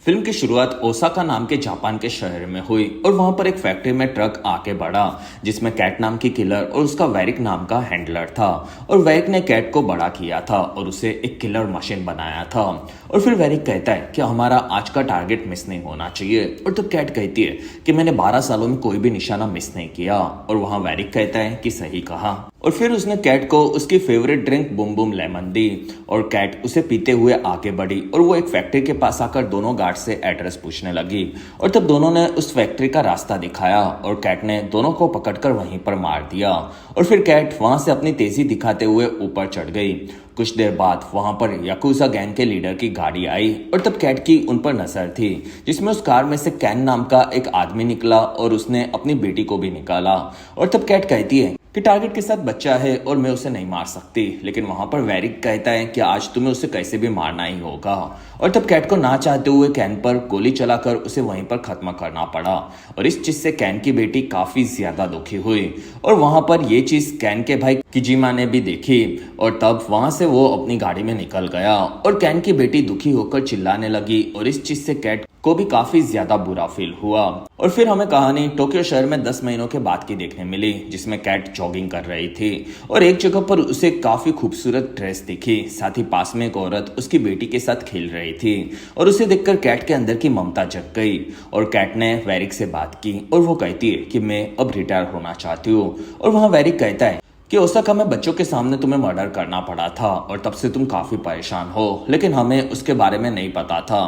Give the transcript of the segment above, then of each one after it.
Film की शुरुआत Osaka नाम के जापान के शहर में हुई और वहां पर एक फैक्ट्री में ट्रक आके बढ़ा जिसमें कैट नाम की किलर और उसका वेरिक नाम का हैंडलर था। और वेरिक ने कैट को बड़ा किया था और उसे एक किलर मशीन बनाया था। और फिर वेरिक कहता है कि हमारा आज का टारगेट मिस नहीं होना चाहिए। और तब कैट कहती है कि मैंने 12 सालों में कोई भी निशाना मिस नहीं किया। और वहां वेरिक कहता है कि सही कहा। और फिर उसने कैट को उसकी favourite drink Boom Boom lemon दी और कैट उसे पीते हुए आगे बढ़ी और वो एक फैक्ट्री के पास आकर दोनों गार्ड से एड्रेस पूछने लगी। और तब दोनों ने उस फैक्ट्री का रास्ता दिखाया और कैट ने दोनों को पकड़कर वहीं पर मार दिया। और फिर कैट वहां से अपनी तेजी दिखाते हुए ऊपर चढ़ गई। कुछ देर बाद वहां पर याकुजा गैंग के लीडर की गाड़ी आई और तब कैट की उन पर नजर थी, जिसमें उस कार में से कैन नाम का एक आदमी निकला और उसने अपनी बेटी को भी निकाला। और तब कैट कहती है कि टारगेट के साथ बच्चा है और मैं उसे नहीं मार सकती, लेकिन वहां पर वेरिक कहता है कि आज तुम्हें उसे कैसे भी मारना ही होगा। और तब कैट को ना चाहते हुए कैन पर गोली चलाकर उसे वहीं पर खत्म करना पड़ा। और इस चीज से कैन की बेटी काफी ज्यादा दुखी हुई और वहां पर ये चीज कैन के भाई किजिमा ने भी देखी और तब वहां से वो अपनी गाड़ी में निकल गया। और कैन की बेटी दुखी होकर चिल्लाने लगी और इस चीज से कैट को भी काफी ज्यादा बुरा फील हुआ। और फिर हमें कहानी टोक्यो शहर में 10 महीनों के बाद की देखने मिली, जिसमें कैट जॉगिंग कर रही थी और एक जगह पर उसे काफी खूबसूरत ड्रेस दिखी। साथ ही पास में एक औरत उसकी बेटी के साथ खेल रही थी और उसे देखकर कैट के अंदर की ममता जग गई। और कैट ने वेरिक से बात की और वो कहती है कि मैं अब रिटायर होना चाहती हूँ। और वहां वेरिक कहता है कि ओसाका में बच्चों के सामने तुम्हें मर्डर करना पड़ा था और तब से तुम काफी परेशान हो, लेकिन हमें उसके बारे में नहीं पता था।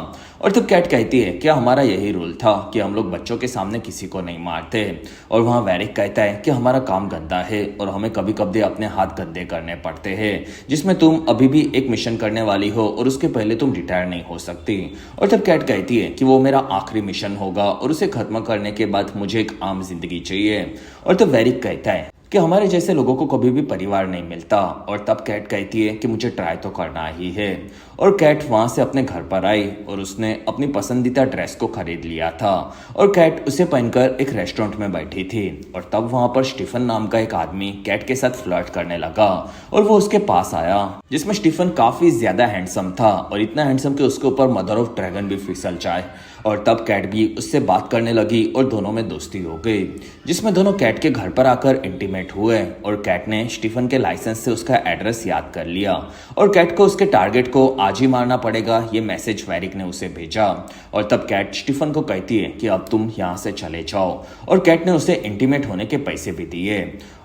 और तब कैट कहती है कि हमारा यही रूल था कि हम लोग बच्चों के सामने किसी को नहीं मारते। और वहां वेरिक कहता है कि हमारा काम गंदा है और हमें कभी कभी अपने हाथ गंदे करने पड़ते हैं, जिसमें तुम अभी भी एक मिशन करने वाली हो और उसके पहले तुम रिटायर नहीं हो सकती। और तब कैट कहती है कि वो मेरा आखिरी मिशन होगा और उसे खत्म करने के बाद मुझे एक आम जिंदगी चाहिए। और तब वेरिक कहता है कि हमारे जैसे लोगों को कभी भी परिवार नहीं मिलता। और तब कैट कहती है कि मुझे ट्राई तो करना ही है। और कैट वहां से अपने घर पर आई और उसने अपनी पसंदीदा ड्रेस को खरीद लिया था और कैट उसे पहनकर एक रेस्टोरेंट में बैठी थी। और तब वहां पर स्टीफन नाम का एक आदमी कैट के साथ फ्लर्ट करने लगा और वो उसके पास आया, जिसमें स्टीफन काफी ज्यादा हैंडसम था और इतना हैंडसम कि उसके ऊपर मदर ऑफ ड्रैगन भी फिसल जाए। और तब कैट भी उससे बात करने लगी और दोनों में दोस्ती हो गई, जिसमें दोनों कैट के घर पर आकर इंटीमेट हुए। और कैट ने स्टीफन के लाइसेंस से उसका एड्रेस याद कर लिया और कैट को उसके टारगेट को आज ही मारना पड़ेगा, ये मैसेज वेरिक ने उसे भेजा। और तब कैट स्टीफन को कहती है कि अब तुम यहाँ से चले जाओ और कैट ने उसे इंटीमेट होने के पैसे भी दिए।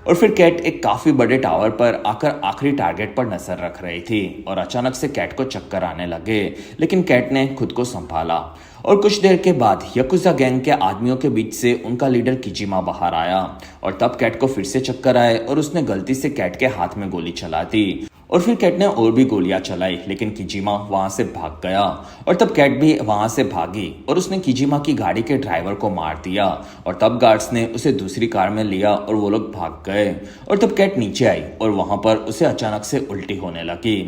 और फिर कैट एक काफी बड़े टावर पर आकर आखिरी टारगेट पर नजर रख रही थी और अचानक से कैट को चक्कर आने लगे, लेकिन कैट ने खुद को संभाला। और कुछ देर के बाद याकुजा गैंग के आदमियों के बीच से उनका लीडर किजिमा बाहर आया और तब कैट को फिर से चक्कर आए और उसने गलती से कैट के हाथ में गोली चला दी। और फिर कैट ने और भी गोलियां चलाई, लेकिन किजिमा वहां से भाग गया। और तब कैट भी वहां से भागी और उसने किजिमा की गाड़ी के ड्राइवर को मार दिया। और तब गार्ड्स ने उसे दूसरी कार में लिया और वो लोग भाग गए। और तब कैट नीचे आई और वहां पर उसे अचानक से उल्टी होने लगी।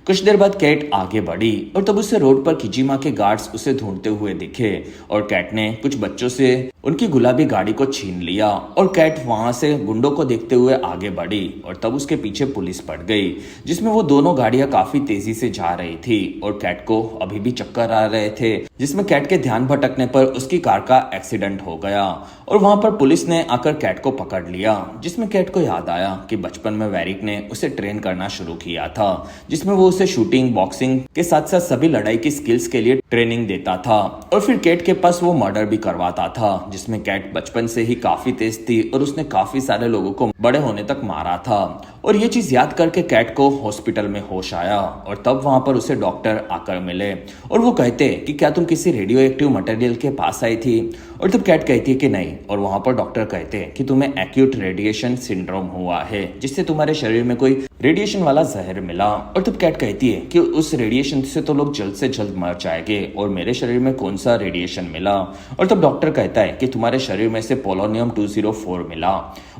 कुछ देर बाद कैट आगे बढ़ी और तब उसे रोड पर किजिमा के गार्ड्स उसे ढूंढते हुए दिखे और कैट ने कुछ बच्चों से उनकी गुलाबी गाड़ी को छीन लिया। और कैट वहां से गुंडों को देखते हुए आगे बढ़ी और तब उसके पीछे पुलिस पड़ गई, जिसमें वो दोनों गाड़ियां काफी तेजी से जा रही थी और कैट को अभी भी चक्कर आ रहे थे, जिसमें कैट के ध्यान भटकने पर उसकी कार का एक्सीडेंट हो गया। और वहां पर पुलिस ने आकर कैट को पकड़ लिया, जिसमें कैट को याद आया कि बचपन में वेरिक ने उसे ट्रेन करना शुरू किया था, जिसमें वो उसे शूटिंग, बॉक्सिंग के साथ साथ सभी लड़ाई की स्किल्स के लिए ट्रेनिंग देता था। और फिर कैट के पास वो मर्डर भी करवाता था, जिसमें कैट बचपन से ही काफी तेज थी और उसने काफी सारे लोगों को बड़े होने तक मारा था। और ये चीज याद करके कैट को हॉस्पिटल में होश आया और तब वहां पर उसे डॉक्टर आकर मिले और वो कहते कि क्या तुम किसी रेडियो एक्टिव मटेरियल के पास आई थी? और तब कैट कहती है कि नहीं। और वहां पर डॉक्टर कहते हैं कि तुम्हें एक्यूट रेडिएशन सिंड्रोम हुआ है, जिससे तुम्हारे शरीर में कोई रेडिएशन वाला जहर मिला। और तब कैट कहती है कि उस रेडिएशन से तो लोग जल्द से जल्द मर जाएंगे और मेरे शरीर में कौन सा रेडिएशन मिला? और तब डॉक्टर कहता है कि तुम्हारे शरीर में से पोलोनियम 204 मिला।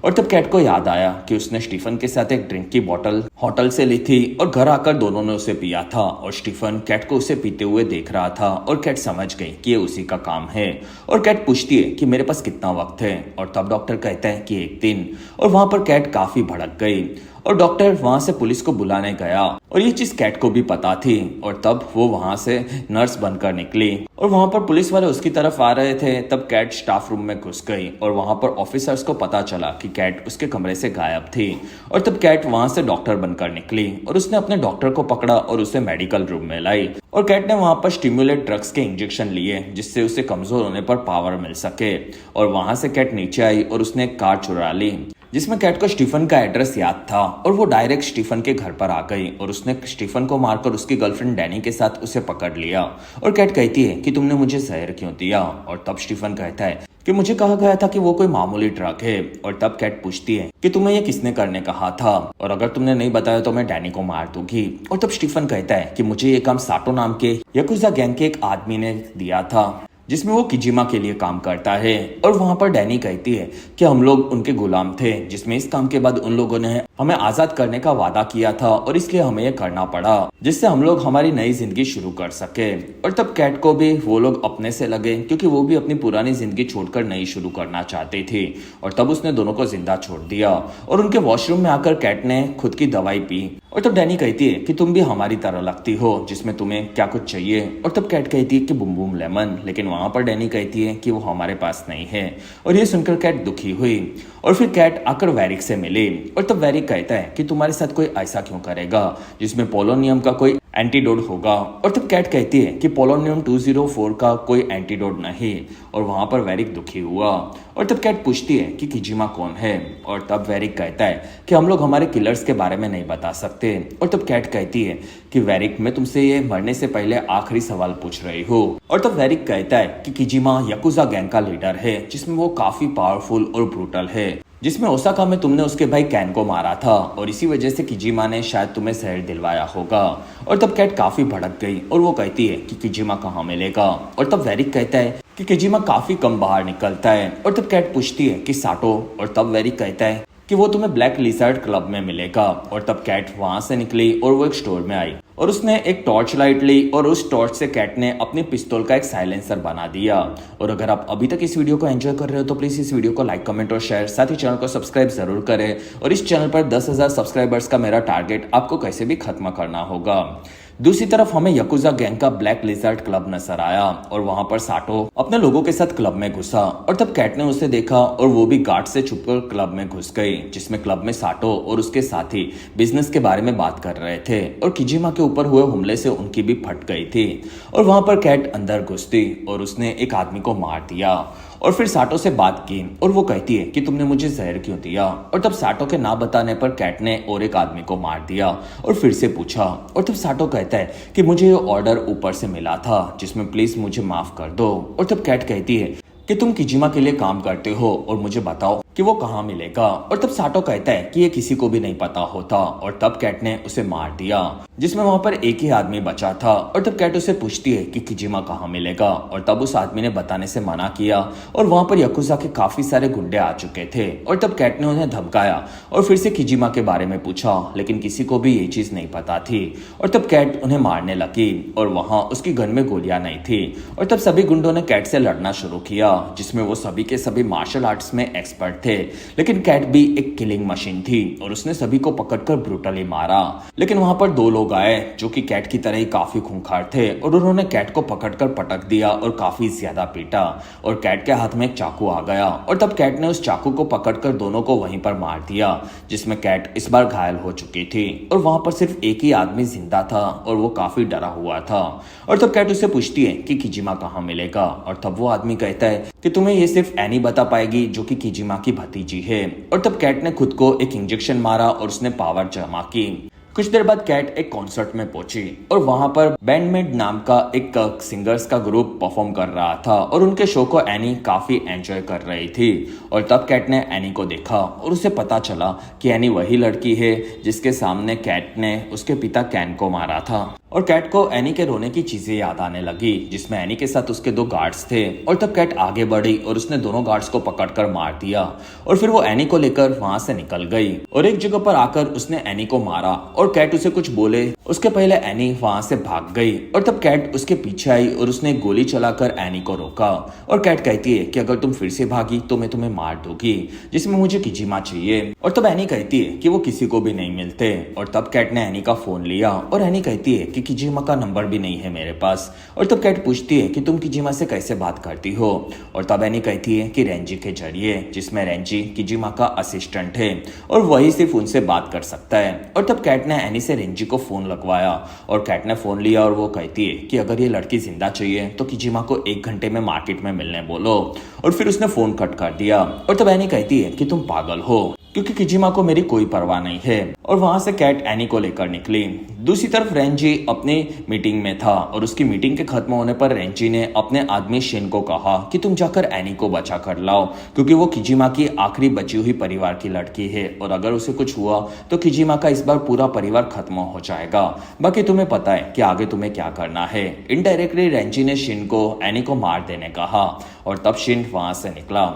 और तब कैट को याद आया कि उसने स्टीफन के साथ एक ड्रिंक की बोतल होटल से ली थी और घर आकर दोनों ने उसे पिया था और स्टीफन कैट को उसे पीते हुए देख रहा था और कैट समझ गई कि ये उसी का काम है। और कैट पूछती है कि मेरे पास कितना वक्त है? और तब डॉक्टर कहता है कि एक दिन। और वहां पर कैट काफी भड़क गई और डॉक्टर वहां से पुलिस को बुलाने गया और ये चीज कैट को भी पता थी और तब वो वहां से नर्स बनकर निकली और वहां पर पुलिस वाले उसकी तरफ आ रहे थे। तब कैट स्टाफ रूम में घुस गई और वहां पर ऑफिसर्स को पता चला कि कैट उसके कमरे से गायब थी और तब कैट वहां से डॉक्टर बनकर निकली और उसने अपने डॉक्टर को पकड़ा और उसे मेडिकल रूम में लाई और कैट ने वहां पर स्टिमुलेट ड्रग्स के इंजेक्शन लिए जिससे उसे कमजोर होने पर पावर मिल सके और वहां से कैट नीचे आई और उसने एक कार चुरा ली जिसमें कैट को स्टीफन का एड्रेस याद था और वो डायरेक्ट स्टीफन के घर पर आ गई और उसने स्टीफन को मारकर उसकी गर्लफ्रेंड डैनी के साथ उसे पकड़ लिया और कैट कहती है कि तुमने मुझे जहर क्यों दिया और तब स्टीफन कहता है कि मुझे कहा गया था कि वो कोई मामूली ड्रग है और तब कैट पूछती है कि तुम्हें ये किसने करने कहा था और अगर तुमने नहीं बताया तो मैं डैनी को मार दूंगी और तब स्टीफन कहता है कि मुझे ये काम साटो नाम के याकुजा गैंग के एक आदमी ने दिया था जिसमें वो किजिमा के लिए काम करता है और वहां पर डैनी कहती है कि हम लोग उनके गुलाम थे जिसमें इस काम के बाद उन लोगों ने हमें आजाद करने का वादा किया था और इसलिए हमें ये करना पड़ा जिससे हम लोग हमारी नई जिंदगी शुरू कर सके और तब कैट को भी वो लोग अपने से लगे क्योंकि वो भी अपनी पुरानी जिंदगी छोड़कर नई शुरू करना चाहती थी और तब उसने दोनों को जिंदा छोड़ दिया और उनके वॉशरूम में आकर कैट ने खुद की दवाई पी और तब डैनी कहती है कि तुम भी हमारी तरह लगती हो जिसमें तुम्हें क्या कुछ चाहिए और तब कैट कहती है कि बुम बुम लेमन लेकिन वहां पर डैनी कहती है कि वो हमारे पास नहीं है और ये सुनकर कैट दुखी हुई और फिर कैट आकर वैरिक से मिली और तब वैरिक कहता है कि तुम्हारे साथ कोई ऐसा क्यों करेगा जिसमें पोलोनियम का कोई एंटीडोट होगा और तब कैट कहती है कि पोलोनियम 204 का कोई एंटीडोट नहीं और वहां पर वैरिक दुखी हुआ और तब कैट पूछती है कि किजिमा कौन है और तब वैरिक कहता है कि हम लोग हमारे किलर्स के बारे में नहीं बता सकते और तब कैट कहती है कि वैरिक मैं तुमसे ये मरने से पहले आखिरी सवाल पूछ रही हूँ और तब वैरिक कहता है कि किजिमा याकुजा गैंग का लीडर है जिसमें वो काफी पावरफुल और ब्रूटल है जिसमें ओसाका में तुमने उसके भाई कैन को मारा था और इसी वजह से किजिमा ने शायद तुम्हें शहर दिलवाया होगा और तब कैट काफी भड़क गई और वो कहती है कि किजिमा कहाँ मिलेगा और तब वैरिक कहता है कि किजिमा काफी कम बाहर निकलता है और तब कैट पूछती है कि साटो और तब वैरिक कहता है कि वो तुम्हें ब्लैक लिजर्ड क्लब में मिलेगा और तब कैट वहां से निकली और वो एक स्टोर में आई और उसने एक टॉर्च लाइट ली और उस टॉर्च से कैट ने अपनी पिस्तौल का एक साइलेंसर बना दिया और अगर आप अभी तक इस वीडियो को एंजॉय कर रहे हो तो प्लीज इस वीडियो को लाइक कमेंट और शेयर साथ ही चैनल को सब्सक्राइब जरूर करें और इस चैनल पर 10,000 सब्सक्राइबर्स का मेरा टारगेट आपको कैसे भी खत्म करना होगा। दूसरी तरफ हमें याकुजा गैंग का ब्लैक लिजर्ड क्लब नजर आया और वहां पर साटो अपने लोगों के साथ क्लब में घुसा और तब कैट ने उसे देखा और वो भी गार्ड से छुपकर क्लब में घुस गई जिसमें क्लब में साटो और उसके साथी बिजनेस के बारे में बात कर रहे थे और किजिमा के ऊपर हुए हमले से उनकी भी फट गई थी और वहां पर कैट अंदर घुसती और उसने एक आदमी को मार दिया और फिर साटो से बात की और वो कहती है कि तुमने मुझे जहर क्यों दिया और तब साटो के ना बताने पर कैट ने और एक आदमी को मार दिया और फिर से पूछा और तब साटो कहता है कि मुझे ये ऑर्डर ऊपर से मिला था जिसमें प्लीज मुझे माफ कर दो और तब कैट कहती है कि तुम किजिमा के लिए काम करते हो और मुझे बताओ कि वो कहाँ मिलेगा और तब साटो कहता है कि ये किसी को भी नहीं पता होता और तब कैट ने उसे मार दिया जिसमें वहां पर एक ही आदमी बचा था और तब कैट उसे पूछती है कि किजिमा कहाँ मिलेगा और तब उस आदमी ने बताने से मना किया और वहां पर याकुजा के काफी सारे गुंडे आ चुके थे और तब कैट ने उन्हें धमकाया और फिर से किजिमा के बारे में पूछा लेकिन किसी को भी ये चीज नहीं पता थी और तब कैट उन्हें मारने लगी और वहां उसकी गन में गोलियां नहीं थी और तब सभी गुंडों ने कैट से लड़ना शुरू किया जिसमें वो सभी के सभी मार्शल आर्ट्स में एक्सपर्ट थे लेकिन कैट भी एक किलिंग मशीन थी और उसने सभी को पकड़कर ब्रूटली मारा लेकिन वहां पर दो लोग आए जो कि कैट की तरह ही काफी खूंखार थे और उन्होंने कैट को पकड़कर पटक दिया और काफी ज्यादा पीटा और कैट के हाथ में एक चाकू आ गया और तब कैट ने उस चाकू को पकड़कर दोनों को वहीं पर मार दिया जिसमें कैट इस बार घायल हो चुकी थी और वहां पर सिर्फ एक ही आदमी जिंदा था और वो काफी डरा हुआ था और तब कैट उसे पूछती है कि किजिमा कहाँ मिलेगा और तब वो आदमी कहता है कि तुम्हें ये सिर्फ एनी बता पाएगी जो कि किजिमा की भतीजी है और तब कैट ने खुद को एक इंजेक्शन मारा और उसने पावर जमा की। कुछ देर बाद कैट एक कॉन्सर्ट में पहुंची और वहां पर बैंडमेड नाम का एक सिंगर्स का ग्रुप परफॉर्म कर रहा था और उनके शो को एनी काफी एंजॉय कर रही थी और तब कैट ने एनी को देखा और उसे पता चला कि एनी वही लड़की है जिसके सामने कैट ने उसके पिता कैन को मारा था और कैट को एनी के रोने की चीजें याद आने लगी जिसमें एनी के साथ उसके दो गार्ड्स थे और तब कैट आगे बढ़ी और उसने दोनों गार्ड्स को पकड़कर मार दिया और फिर वो एनी को लेकर वहां से निकल गई और एक जगह पर आकर उसने एनी को मारा और कैट उसे कुछ बोले उसके पहले एनी वहां से भाग गई और तब कैट उसके पीछे आई और उसने गोली चलाकर एनी को रोका। और कैट कहती है कि अगर तुम फिर से भागी तो मैं तुम्हें मार दूंगी, जिसमें मुझे किजिमा चाहिए। और तब एनी कहती है कि वो किसी को भी नहीं मिलते। और तब कैट ने एनी का फोन लिया और एनी कहती है कि किजिमा का नंबर भी नहीं है मेरे पास। और तब कैट पूछती है कि तुम किजिमा से कैसे बात करती हो। और तब एनी कहती है कि रेंजी के जरिए, जिसमें रेंजी किजिमा का असिस्टेंट है और वही सिर्फ उनसे बात कर सकता है। और तब कैट ने एनी से रेंजी को फोन लगवाया और कैट ने फोन लिया और वो कहती है कि अगर ये लड़की जिंदा चाहिए तो किजिमा को 1 घंटे में मार्केट में मिलने बोलो। और फिर उसने फोन कट कर दिया। और तब एनी कहती है कि तुम पागल हो, क्योंकि किजिमा को मेरी कोई परवाह नहीं है। और वहां से कैट एनी को लेकर निकली। दूसरी तरफ रेंजी अपनी मीटिंग में था और उसकी मीटिंग के खत्म होने पर रेंजी ने अपने आदमी शिन को कहा कि तुम जाकर एनी को बचा कर लाओ, क्योंकि वो किजिमा की आखिरी बची हुई परिवार की लड़की है और अगर उसे कुछ हुआ तो किजिमा का इस बार पूरा परिवार खत्म हो जाएगा। बाकी तुम्हें पता है कि आगे तुम्हें क्या करना है। इनडायरेक्टली रेंजी ने शिन को एनी को मार देने कहा और तब शिन वहां से निकला।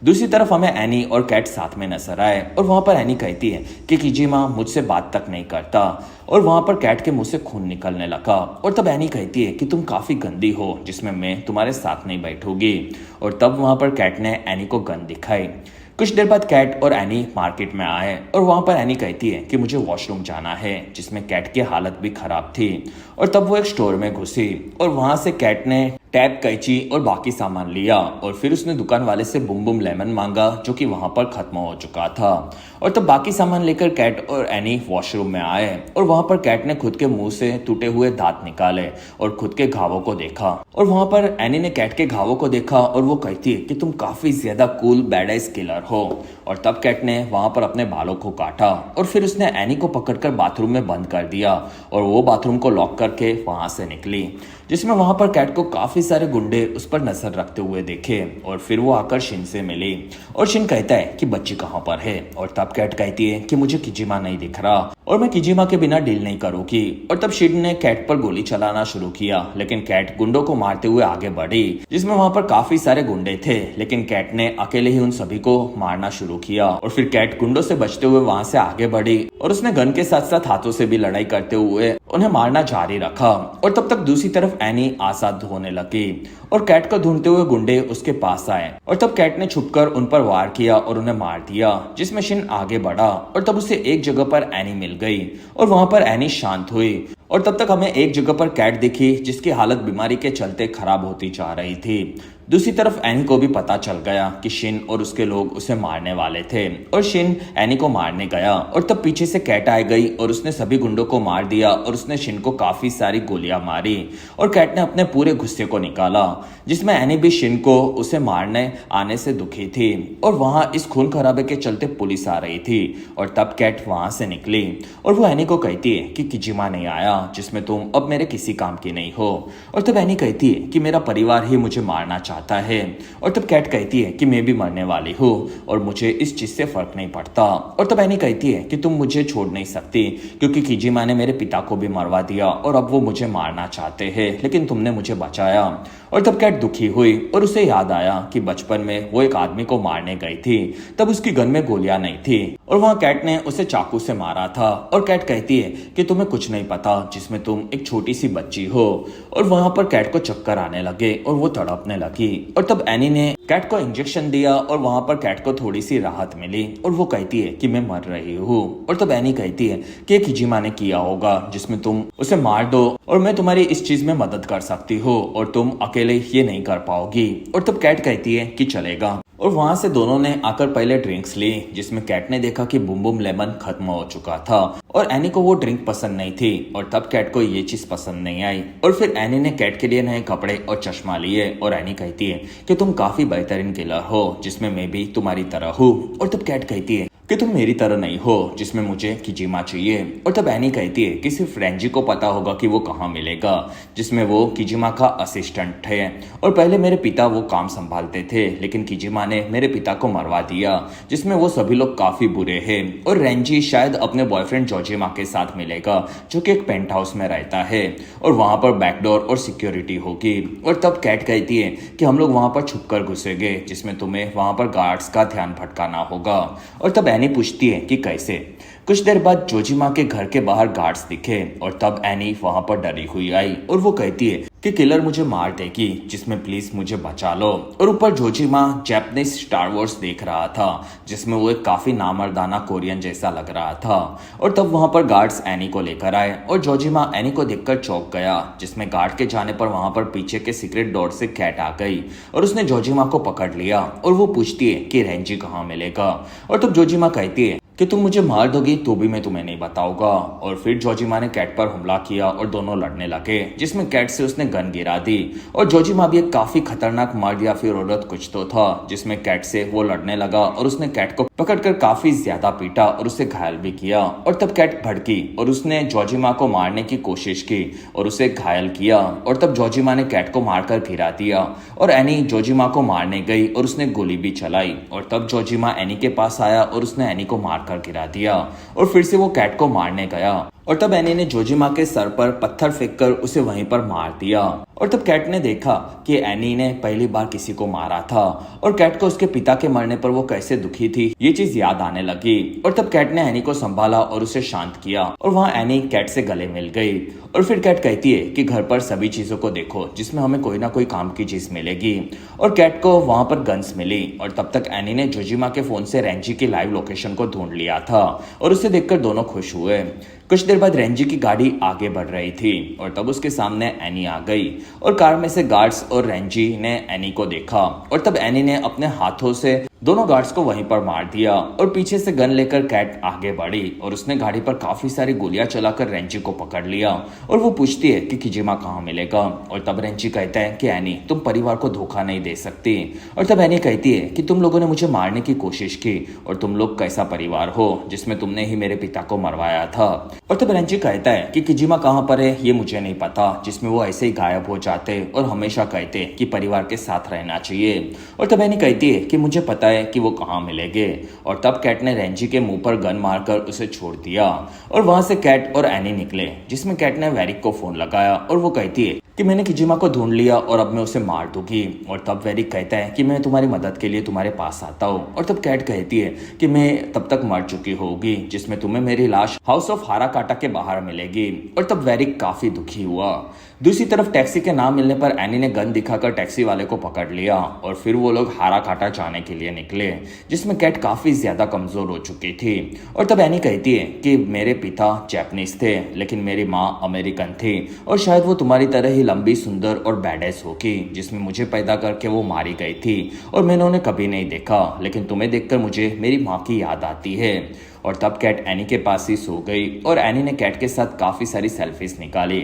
दूसरी तरफ हमें एनी और कैट साथ में नजर आए और वहां पर एनी कहती है कि किजिमा मुझसे बात तक नहीं करता। और वहां पर कैट के मुंह से खून निकलने लगा। और तब एनी कहती है कि तुम काफी गंदी हो, जिसमें मैं तुम्हारे साथ नहीं बैठूंगी। और तब वहां पर कैट ने एनी को गन दिखाई। कुछ देर बाद कैट और एनी मार्केट में आए और वहां पर एनी कहती है कि मुझे वॉशरूम जाना है, जिसमें कैट की हालत भी खराब थी। और तब वो एक स्टोर में घुसी और वहां से कैट ने टैप, कैंची और बाकी सामान लिया और फिर उसने दुकान वाले से बुम बुम लेमन मांगा, जो कि वहां पर खत्म हो चुका था। और तब बाकी सामान लेकर कैट और एनी वॉशरूम में आए और वहां पर कैट ने खुद के मुंह से टूटे हुए दांत निकाले और खुद के घावों को देखा। और वहां पर एनी ने कैट के घावों को देखा और वो कहती है कि तुम काफी ज्यादा कूल बैडएस किलर हो। और तब कैट ने वहां पर अपने बालों को काटा और फिर उसने एनी को पकड़कर बाथरूम में बंद कर दिया और वो बाथरूम को लॉक करके वहां से निकली, जिसमें वहां पर कैट को काफी सारे गुंडे उस पर नजर रखते हुए देखे। और फिर वो आकर शिन से मिली और शिन कहता है कि बच्ची कहाँ पर है। और तब कैट कहती है कि मुझे किजिमा नहीं दिख रहा और मैं किजिमा के बिना डील नहीं करूंगी। और तब शिन ने कैट पर गोली चलाना शुरू किया, लेकिन कैट गुंडों को मारते हुए आगे बढ़ी, जिसमें वहां पर काफी सारे गुंडे थे, लेकिन कैट ने अकेले ही उन सभी को मारना शुरू किया। और फिर कैट गुंडों से बचते हुए वहां से आगे बढ़ी और उसने गन के साथ साथ हाथों से भी लड़ाई करते हुए उन्हें मारना जारी रखा। और तब तक दूसरी तरफ एनी आजाद होने लगी और कैट को ढूंढते हुए गुंडे उसके पास आए और तब कैट ने छुपकर उन पर वार किया और उन्हें मार दिया, जिसमें शिन आगे बढ़ा और तब उसे एक जगह पर एनी मिल गई और वहां पर एनी शांत हुई। और तब तक हमें एक जगह पर कैट दिखी जिसकी हालत बीमारी के चलते खराब होती जा रही थी। दूसरी तरफ एनी को भी पता चल गया कि शिन और उसके लोग उसे मारने वाले थे और शिन एनी को मारने गया और तब पीछे से कैट आ गई और उसने सभी गुंडों को मार दिया और उसने शिन को काफी सारी गोलियां मारी और कैट ने अपने पूरे गुस्से को निकाला, जिसमें एनी भी शिन को उसे मारने आने से दुखी थी। और वहां इस खून खराबे के चलते पुलिस आ रही थी और तब कैट वहां से निकली और वो एनी को कहती है कि किजिमा नहीं आया, जिसमें तुम अब मेरे किसी काम की नहीं हो। और तब एनी कहती है कि मेरा परिवार ही मुझे मारना चाहता है। और तब कैट कहती है कि मैं भी मरने वाली हूँ और मुझे इस चीज से फर्क नहीं पड़ता। और तब एनी कहती है कि तुम मुझे छोड़ नहीं सकती, क्योंकि किजिमा ने मेरे पिता को भी मरवा दिया और अब वो मुझे मारना चाहते हैं, लेकिन तुमने मुझे बचाया। और तब कैट दुखी हुई और उसे याद आया कि बचपन में वो एक आदमी को मारने गई थी, तब उसकी गन में गोलियां नहीं थी और वहां कैट ने उसे चाकू से मारा था। और कैट कहती है कि तुम्हें कुछ नहीं पता, जिसमें तुम एक छोटी सी बच्ची हो। और वहां पर कैट को चक्कर आने लगे और वो तड़पने लगी और तब एनी ने कैट को इंजेक्शन दिया और वहां पर कैट को थोड़ी सी राहत मिली और वो कहती है कि मैं मर रही हूँ। और तब एनी कहती है कि किजिमा ने किया होगा, जिसमें तुम उसे मार दो और मैं तुम्हारी इस चीज में मदद कर सकती हूँ और तुम अकेले ये नहीं कर पाओगी। और तब कैट कहती है कि चलेगा। और वहां से दोनों ने आकर पहले ड्रिंक्स ली, जिसमें कैट ने देखा कि बुम बुम लेमन खत्म हो चुका था और एनी को वो ड्रिंक पसंद नहीं थी और तब कैट को ये चीज पसंद नहीं आई। और फिर एनी ने कैट के लिए नए कपड़े और चश्मा लिए और एनी कहती है कि तुम काफी बेहतरीन किलर हो, जिसमें मैं भी तुम्हारी तरह हूँ। और तब कैट कहती है कि तुम मेरी तरह नहीं हो, जिसमें मुझे किजिमा चाहिए। और तब एनी कहती है कि सिर्फ रेंजी को पता होगा कि वो कहाँ मिलेगा, जिसमें वो किजिमा का असिस्टेंट है और पहले मेरे पिता वो काम संभालते थे, लेकिन किजिमा ने मेरे पिता को मरवा दिया, जिसमें वो सभी लोग काफी बुरे हैं। और रेंजी शायद अपने बॉयफ्रेंड जोजिमा के साथ मिलेगा, जो कि एक पेंट हाउस में रहता है और वहां पर बैकडोर और सिक्योरिटी होगी। और तब कैट कहती है कि हम लोग वहां पर छुपकर घुसेंगे, जिसमें तुम्हें वहां पर गार्ड्स का ध्यान भटकाना होगा। और तब एनी पूछती है कि कैसे। कुछ देर बाद जोजिमा के घर के बाहर गार्ड्स दिखे और तब एनी वहां पर डरी हुई आई और वो कहती है कि किलर मुझे मार देगी, जिसमें प्लीज मुझे बचा लो। और ऊपर जोजिमा जापानीज स्टार वॉर्स देख रहा था, जिसमें वो एक काफी नामर्दाना कोरियन जैसा लग रहा था। और तब वहां पर गार्ड्स एनी को लेकर आए और जोजिमा एनी को देखकर चौंक गया, जिसमें गार्ड के जाने पर वहां पर पीछे के सीक्रेट डोर से कैट आ गई और उसने जोजिमा को पकड़ लिया और वो पूछती है कि रेंजी कहाँ मिलेगा। और तब जोजिमा कहती है कि तुम मुझे मार दोगी तो भी मैं तुम्हें नहीं बताऊंगा। और फिर जोजिमा ने कैट पर हमला किया और दोनों लड़ने लगे, जिसमें कैट से उसने गन गिरा दी और जोजिमा भी एक काफी खतरनाक मर्द या फिर औरत कुछ तो था, जिसमें कैट से वो लड़ने लगा और उसने कैट को पकड़कर काफी ज्यादा पीटा और उसे घायल भी किया। और तब कैट भड़की और उसने जोजिमा को मारने की कोशिश की और उसे घायल किया। और तब जोजिमा ने कैट को मारकर गिरा दिया और एनी जोजिमा को मारने गई और उसने गोली भी चलाई। और तब जोजिमा एनी के पास आया और उसने एनी को मारकर गिरा दिया और फिर से वो कैट को मारने गया। और तब एनी ने जोजिमा के सर पर पत्थर फेंककर उसे वहीं पर मार दिया। और तब कैट ने देखा कि एनी ने पहली बार किसी को मारा था और कैट को उसके पिता के मरने पर वो कैसे दुखी थी ये चीज याद आने लगी। और तब कैट ने एनी को संभाला और उसे शांत किया और वहां एनी कैट से गले मिल गई। और फिर कैट कहती है कि घर पर सभी चीजों को देखो जिसमें हमें कोई ना कोई काम की चीज मिलेगी। और कैट को वहां पर गन्स मिली। और तब तक एनी ने जोजिमा के फोन से रेंजी की लाइव लोकेशन को ढूंढ लिया था और उसे देखकर दोनों खुश हुए। कुछ देर बाद रेंजी की गाड़ी आगे बढ़ रही थी और तब उसके सामने एनी आ गई और कार में से गार्ड्स और रेंजी ने एनी को देखा। और तब एनी ने अपने हाथों से दोनों गार्ड्स को वहीं पर मार दिया और पीछे से गन लेकर कैट आगे बढ़ी और उसने गाड़ी पर काफी सारी गोलियां चलाकर रेंजी को पकड़ लिया। और वो पूछती है कि किजिमा कहाँ मिलेगा। और तब रेंजी कहता है कि एनी तुम परिवार को धोखा नहीं दे सकती। और तब एनी कहती है कि तुम लोगों ने मुझे मारने की कोशिश की और तुम लोग कैसा परिवार हो जिसमें तुमने ही मेरे पिता को मरवाया था। और तब रेंजी कहता है कि किजिमा कहाँ पर है ये मुझे नहीं पता, जिसमें वो ऐसे ही गायब हो जाते और हमेशा कहते कि परिवार के साथ रहना चाहिए। और तब एनी कहती है कि मुझे पता है कि वो कहाँ मिलेंगे। और तब कैट ने रेंजी के मुंह पर गन मारकर उसे छोड़ दिया और वहां से कैट और एनी निकले, जिसमें कैट ने वेरिक को फोन लगाया और वो कहती है कि मैंने किजिमा को ढूंढ लिया और अब मैं उसे मार दूंगी। और तब वेरिक कहता है कि मैं तुम्हारी मदद के लिए तुम्हारे पास आता हूँ। और तब कैट कहती है कि मैं तब तक मर चुकी होगी, जिसमें तुम्हें मेरी लाश हाउस ऑफ हाराकाटा के बाहर मिलेगी। और तब वेरिक काफी दुखी हुआ। दूसरी तरफ टैक्सी के नाम मिलने पर एनी ने गन दिखाकर टैक्सी वाले को पकड़ लिया और फिर वो लोग हाराकाटा जाने के लिए निकले, जिसमें कैट काफी ज्यादा कमजोर हो चुकी थी। और तब एनी कहती है कि मेरे पिता जापानीज थे लेकिन मेरी माँ अमेरिकन थी और शायद वो तुम्हारी तरह ही लंबी, सुंदर और बैडेस होगी, जिसमें मुझे पैदा करके वो मारी गई थी और मैंने उन्हें कभी नहीं देखा, लेकिन तुम्हें देखकर मुझे मेरी माँ की याद आती है। और तब कैट एनी के पास ही सो गई और एनी ने कैट के साथ काफी सारी सेल्फीज निकाली।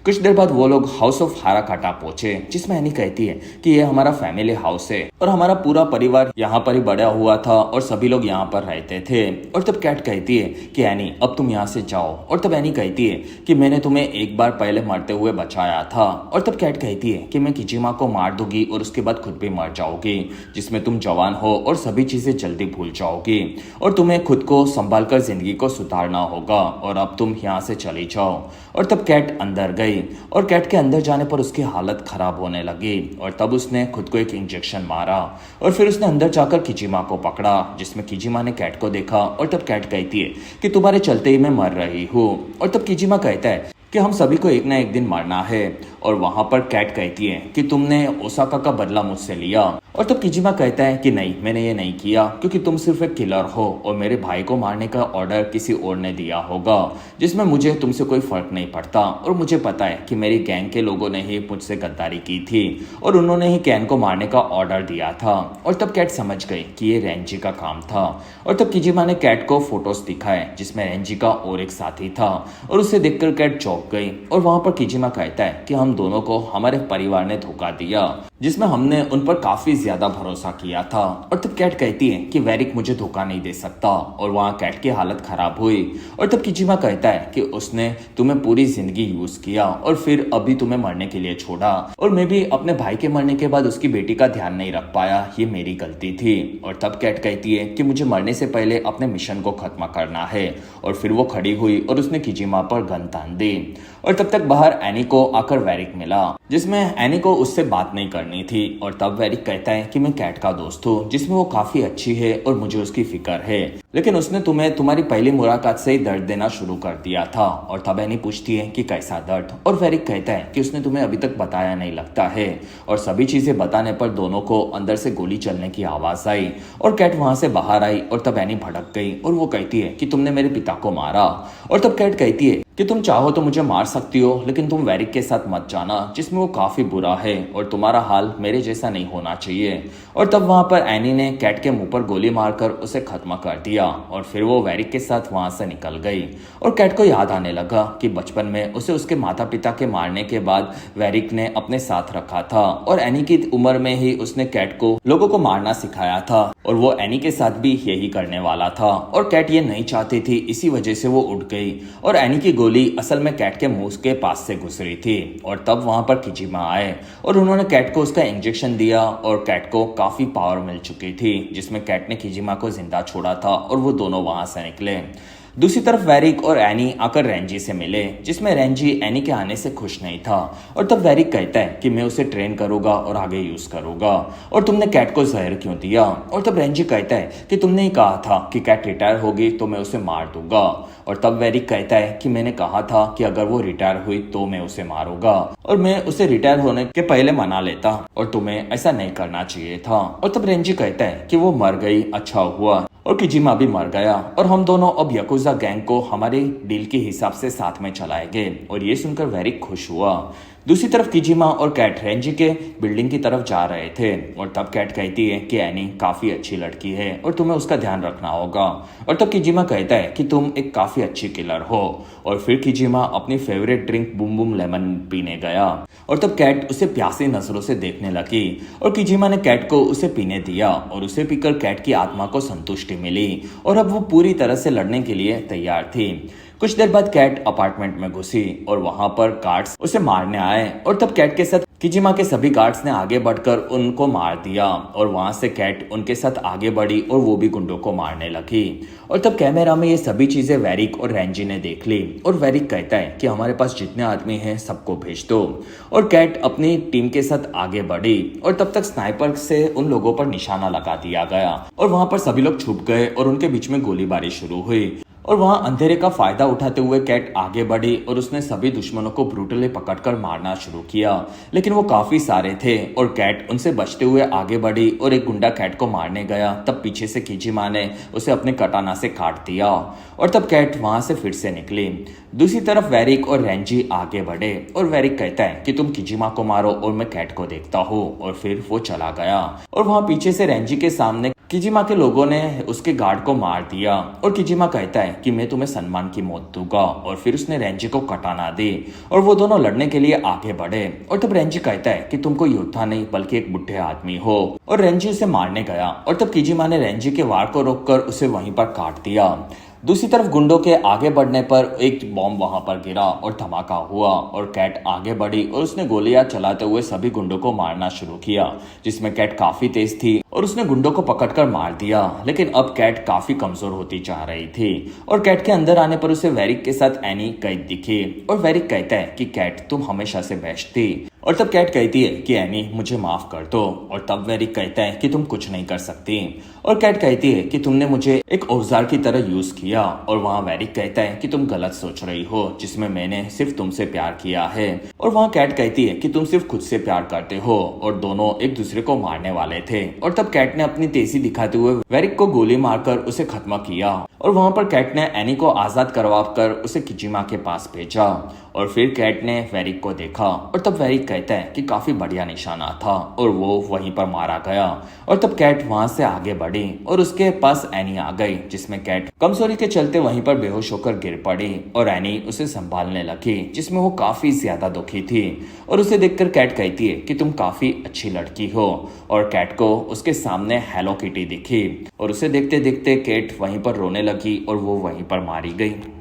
कुछ देर बाद वो लोग हाउस ऑफ हाराकाटा पहुंचे, जिसमें एनी कहती है कि ये हमारा फैमिली हाउस है और हमारा पूरा परिवार यहाँ पर ही बड़ा हुआ था और सभी लोग यहाँ पर रहते थे। और तब कैट कहती है कि एनी अब तुम यहाँ से जाओ। और तब एनी कहती है कि मैंने तुम्हें एक बार पहले मरते हुए बचाया था। और तब कैट कहती है कि मैं किजिमा को मार दूंगी और उसके बाद खुद भी मर जाओगी, जिसमें तुम जवान हो और सभी चीजें जल्दी भूल जाओगी और तुम्हें खुद को संभाल कर जिंदगी को सुधारना होगा और अब तुम यहाँ से चली जाओ। और तब कैट अंदर गई और कैट के अंदर जाने पर उसकी हालत खराब होने लगी और तब उसने खुद को एक इंजेक्शन मारा और फिर उसने अंदर जाकर किजिमा को पकड़ा, जिसमें किजिमा ने कैट को देखा। और तब कैट कहती है कि तुम्हारे चलते ही मैं मर रही हूँ। और तब किजिमा कहता है कि हम सभी को एक ना एक दिन मरना है। और वहां पर कैट कहती है कि तुमने ओसाका का बदला मुझसे लिया। और तब किजिमा कहता है कि नहीं, मैंने ये नहीं किया क्योंकि तुम सिर्फ एक किलर हो और मेरे भाई को मारने का ऑर्डर किसी और ने दिया होगा, जिसमें मुझे तुमसे कोई फर्क नहीं पड़ता और मुझे पता है कि मेरी गैंग के लोगों ने ही मुझसे गद्दारी की थी और उन्होंने ही कैन को मारने का ऑर्डर दिया था। और तब कैट समझ गई कि ये रेंजी का काम था। और तब किजिमा ने कैट को फोटोज दिखाए जिसमें रेंजी का और एक साथी था और उसे देखकर कैट चौंक गई। और वहां पर किजिमा कहता है कि हम दोनों को हमारे परिवार ने धोखा दिया, जिसमें हमने उन पर काफी ज्यादा भरोसा किया था। और तब कैट कहती है कि वेरिक मुझे धोखा नहीं दे सकता और वहां कैट की हालत खराब हुई। और तब किजिमा कहता है कि उसने तुम्हें पूरी जिंदगी यूज किया और फिर अभी तुम्हें मरने के लिए छोड़ा और मैं भी अपने भाई के मरने के बाद उसकी बेटी का ध्यान नहीं रख पाया, ये मेरी गलती थी। और तब कैट कहती है कि मुझे मरने से पहले अपने मिशन को खत्म करना है। और फिर वो खड़ी हुई और उसने किजिमा पर गन तान दी। और तब तक बाहर एनी को आकर वेरिक मिला, जिसमें एनी को उससे बात नहीं करनी थी। और तब वेरिक कहता कहता है कि मैं कैट का दोस्त हूँ जिसमें वो काफी अच्छी है और मुझे उसकी फिक्र है, लेकिन उसने तुम्हें तुम्हारी पहली मुलाकात से ही दर्द देना शुरू कर दिया था। और तब एनी पूछती है कि कैसा दर्द, और वेरिक कहता है कि उसने तुम्हें अभी तक बताया नहीं लगता है। और सभी चीजें बताने पर दोनों को अंदर से गोली चलने की आवाज आई और कैट वहां से बाहर आई। और तब एनी भड़क गई और वो कहती है कि तुमने मेरे पिता को मारा। और तब कैट कहती है कि तुम चाहो तो मुझे मार सकती हो, लेकिन तुम वेरिक के साथ मत जाना जिसमें वो काफी बुरा है और तुम्हारा हाल मेरे जैसा नहीं होना चाहिए। और तब वहां पर एनी ने कैट के मुंह पर गोली मारकर उसे खत्म कर दिया और फिर वो वेरिक के साथ वहां से निकल गई। और कैट को याद आने लगा कि बचपन में उसे उसके माता पिता के मारने के बाद वेरिक ने अपने साथ रखा था और एनी की उम्र में ही उसने कैट को लोगों को मारना सिखाया था और वो एनी के साथ भी यही करने वाला था। और कैट ये नहीं चाहती थी, इसी वजह से वो उठ गई और एनी की गोली असल में कैट के मुंह के पास से गुजरी थी। और तब वहां पर किजिमा आए और उन्होंने कैट को उसका इंजेक्शन दिया और कैट को काफी पावर मिल चुकी थी जिसमें कैट ने किजिमा को जिंदा छोड़ा था और वो दोनों वहां से निकले। दूसरी तरफ वेरिक और एनी आकर रेंजी से मिले जिसमें रेंजी एनी के आने से खुश नहीं था। और तब वेरिक कहता है कि मैं उसे ट्रेन करूंगा और आगे यूज करूंगा, और तुमने कैट को जहर क्यों दिया। और तब रेंजी कहता है कि तुमने ही कहा था कि कैट रिटायर होगी तो मैं उसे मार दूंगा। और तब वेरिक कहता है कि मैंने कहा था कि अगर वो रिटायर हुई तो मैं उसे मारूंगा और मैं उसे रिटायर होने के पहले मना लेता और तुम्हें ऐसा नहीं करना चाहिए था। और तब रेंजी कहता है कि वो मर गई, अच्छा हुआ, और किजिमा भी मर गया और हम दोनों अब याकुजा गैंग को हमारे डील के हिसाब से साथ में चलाएंगे। और ये सुनकर वेरिक खुश हुआ। दूसरी तरफ किजिमा और कैट रेंजी के बिल्डिंग की तरफ जा रहे थे और तब कैट कहती है कि एनी काफी अच्छी लड़की है और तुम्हें उसका ध्यान रखना होगा। और तब किजिमा कहता है कि तुम एक काफी अच्छी किलर हो। और फिर किजिमा अपनी favourite drink Boom Boom lemon पीने गया और तब कैट उसे प्यासी नजरों से देखने लगी और किजिमा ने कैट को उसे पीने दिया और उसे पीकर कैट की आत्मा को संतुष्टि मिली और अब वो पूरी तरह से लड़ने के लिए तैयार थी। कुछ देर बाद कैट अपार्टमेंट में घुसी और वहां पर गार्ड्स उसे मारने आए और तब कैट के साथ किजिमा के सभी गार्ड्स ने आगे बढ़कर उनको मार दिया और वहां से कैट उनके साथ आगे बढ़ी और वो भी गुंडों को मारने लगी। और तब कैमरा में ये सभी चीजें वेरिक और रेंजी ने देख ली और वेरिक कहता है कि हमारे पास जितने आदमी हैं सबको भेज दो। और कैट अपनी टीम के साथ आगे बढ़ी और तब तक स्नाइपर से उन लोगों पर निशाना लगा दिया गया और वहां पर सभी लोग छुप गए और उनके बीच में गोलीबारी शुरू हुई। और वहां अंधेरे का फायदा उठाते हुए कैट आगे बढ़ी और उसने सभी दुश्मनों को ब्रूटली पकड़कर मारना शुरू किया, लेकिन वो काफी सारे थे और कैट उनसे बचते हुए आगे बढ़ी और एक गुंडा कैट को मारने गया तब पीछे से किजिमा ने उसे अपने कटाना से काट दिया और तब कैट वहां से फिर से निकली। दूसरी तरफ वेरिक और रेंजी आगे बढ़े और वेरिक कहता है कि तुम किजिमा को मारो और मैं कैट को देखता हूँ और फिर वो चला गया। और वहां पीछे से रेंजी के सामने किजिमा के लोगों ने उसके गार्ड को मार दिया और किजिमा कहता है कि मैं तुम्हें सम्मान की मौत दूंगा और फिर उसने रेंजी को कटाना दी और वो दोनों लड़ने के लिए आगे बढ़े। और तब रेंजी कहता है कि तुम कोई योद्धा नहीं बल्कि एक बुढ़े आदमी हो और रेंजी उसे मारने गया और तब किजिमा ने रेंजी के वार को रोककर उसे वहीं पर काट दिया। दूसरी तरफ गुंडों के आगे बढ़ने पर एक बॉम्ब वहां पर गिरा और धमाका हुआ और कैट आगे बढ़ी और उसने गोलियां चलाते हुए सभी गुंडों को मारना शुरू किया जिसमें कैट काफी तेज थी और उसने गुंडों को पकड़कर मार दिया। लेकिन अब कैट काफी कमजोर होती जा रही थी और कैट के अंदर आने पर उसे वेरिक के साथ एनी कैद दिखी और वेरिक कहता है कि कैट तुम हमेशा से बेस्ट थी। और तब कैट कहती है कि एनी मुझे माफ कर दो और तब वेरिक कहता है कि तुम कुछ नहीं कर सकती और कैट कहती है कि तुमने मुझे एक औजार की तरह यूज किया और वहां वेरिक कहता है कि तुम गलत सोच रही हो जिसमें मैंने सिर्फ तुमसे प्यार किया है। और वहां कैट कहती है कि तुम सिर्फ खुद से प्यार करते हो और दोनों एक दूसरे को मारने वाले थे। और तब कैट ने अपनी तेजी दिखाते हुए वेरिक को गोली मारकर उसे खत्म किया और वहां पर कैट ने एनी को आजाद करवा कर उसे किजिमा के पास भेजा। और फिर कैट ने वेरिक को देखा और तब वेरिक कहता है कि काफी बढ़िया निशाना था और वो वहीं पर मारा गया। और तब कैट वहां से आगे बढ़ी और उसके पास एनी आ गई जिसमें कैट कमजोरी के चलते वहीं पर बेहोश होकर गिर पड़ी और एनी उसे संभालने लगी जिसमें वो काफी ज्यादा दुखी थी। और उसे देखकर कैट कहती है कि तुम काफी अच्छी लड़की हो और कैट को उसके सामने हेलो किटी दिखी और उसे देखते देखते कैट वहीं पर रोने लगी और वो वहीं पर मारी गई।